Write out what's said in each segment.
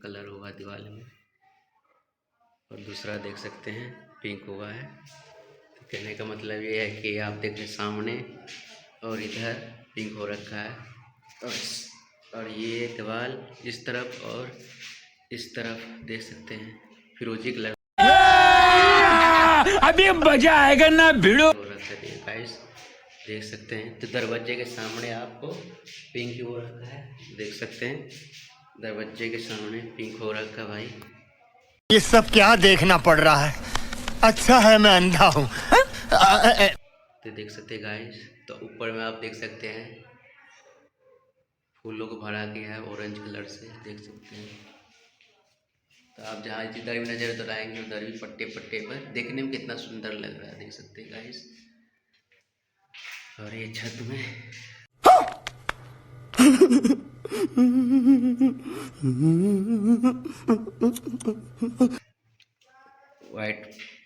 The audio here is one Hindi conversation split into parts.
कलर हुआ दीवार में, और दूसरा देख सकते हैं पिंक हुआ है। तो कहने का मतलब ये है कि आप देखें सामने और इधर पिंक हो रखा है, और ये दीवार इस तरफ और इस तरफ देख सकते हैं फिरोजी कलर अभी मजा आएगा ना भिड़ो हो रखा है गाइस, देख सकते हैं। तो दरवाजे के सामने आपको पिंक हो रखा है, देख सकते हैं दरवाजे के सामने पिंक हो रखा भाई। ये सब क्या देखना पड़ रहा है, अच्छा है मैं अंधा हूँ। तो देख सकते हैं गाइस, तो ऊपर में आप देख सकते हैं फूलों को भरा गया है ऑरेंज कलर से, देख सकते हैं। तो आप जहाँ जिधर भी नज़र दौड़ाएंगे उधर भी पट्टे पट्टे पर देखने में कितना सुंदर लग रहा है, देख सकते हैं गाइस। और ये छत में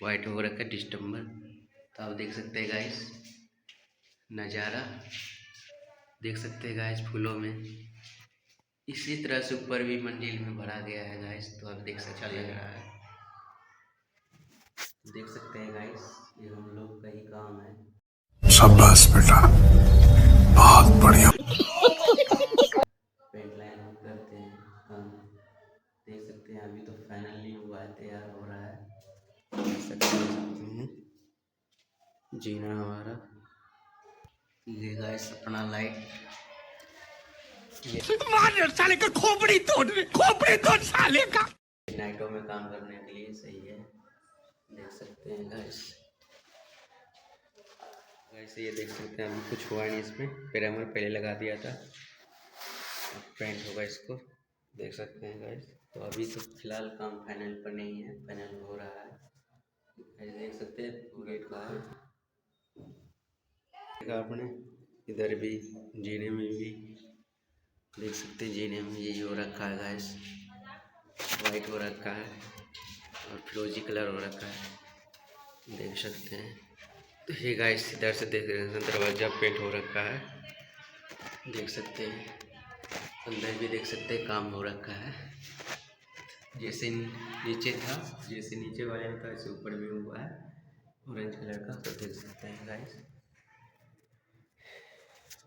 वाइट हो रखा है डिस्टेम्बर। तो आप देख सकते हैं गाइस नज़ारा, देख सकते हैं गाइस फूलों में। इसी तरह से ऊपर भी मंजिल में भरा गया है गाइस, तो आप देख सकते अच्छा लग रहा है। देख सकते हैं गाइस ये हम लोग का ही काम है। शाबाश बेटा, बहुत बढ़िया। पेंट लाइन हम करते हैं काम, देख सकते हैं अभी तो फाइनल नहीं हुआ है, तैयार हो रहा है। देख सकते हैं जीना हमारा ये गाइस अपना लाइट मार साले का खोपड़ी तोड़ साले का। नाइटों में काम करने के लिए सही है, देख सकते हैं गाइस। वैसे ये देख सकते हैं अभी कुछ हुआ नहीं इसमें, पैरामर पहले लगा दिया था, पेंट होगा इसको, देख सकते हैं गाइस। तो अभी तो फिलहाल काम फाइनल पर नहीं है, फाइनल हो रहा है। देख सकते हैं गेट का है देखा आपने, इधर भी जीने में भी देख सकते हैं, जीने में यही हो रखा है गाइस, वाइट हो रखा है और फिरोजी कलर हो रखा है, देख सकते हैं। तो ये गाइस इधर से देख रहे हैं दरवाजा पेंट हो रखा है, देख सकते हैं। अंदर भी देख सकते हैं काम हो रखा है, जैसे नीचे था, जैसे नीचे वाले में था ऐसे ऊपर भी हुआ है ऑरेंज कलर का, तो देख सकते हैं गाइस।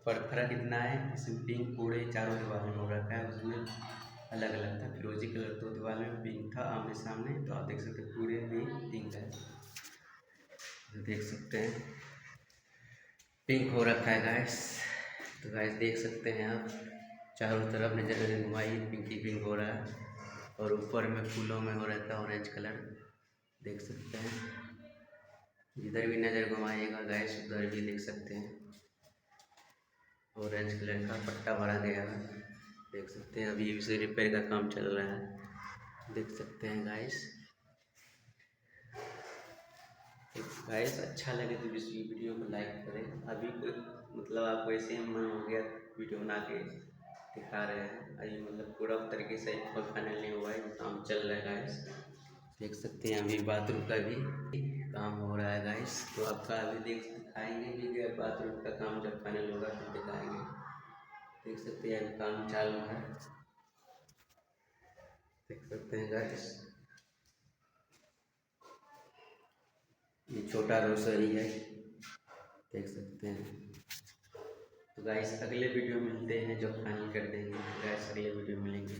पर फर्क इतना है इसमें पिंक पूरे चारों दीवार में हो रखा है, उसमें अलग अलग था, फिरोजी कलर तो दीवार में पिंक था आमने सामने, तो आप देख सकते हैं पूरे में पिंक है, तो देख सकते हैं पिंक हो रखा है गाइस। तो गाइस देख सकते हैं आप चारों तरफ नजर घुमाइए, पिंक ही पिंक हो रहा है, और ऊपर में फूलों में हो रखा है ऑरेंज कलर, देख सकते हैं। जिधर भी नज़र घुमाइएगा गाइस उधर भी देख सकते हैं ऑरेंज कलर का पट्टा भरा गया है, देख सकते हैं। अभी उसे रिपेयर का काम चल रहा है, देख सकते हैं गाइस। गाइस अच्छा लगे तो इस वीडियो को लाइक करें। अभी कोई मतलब आपको ऐसे ही मन हो गया वीडियो बना के दिखा रहे हैं, अभी मतलब पूरा तरीके से फाइनल नहीं हुआ है, काम चल रहा है गाइस, देख सकते हैं। अभी बाथरूम का भी काम हो रहा है गाइस, तो आपका अभी दिखाएंगे भी बाथरूम का काम जब फाइनल होगा तो दिखाएंगे, देख सकते हैं अभी काम चालू है, देख सकते हैं गाइस। ये छोटा रसोई है, देख सकते हैं। तो गाइस अगले वीडियो मिलते हैं जब फाइनल कर देंगे, गाइस अगले वीडियो मिलेंगे।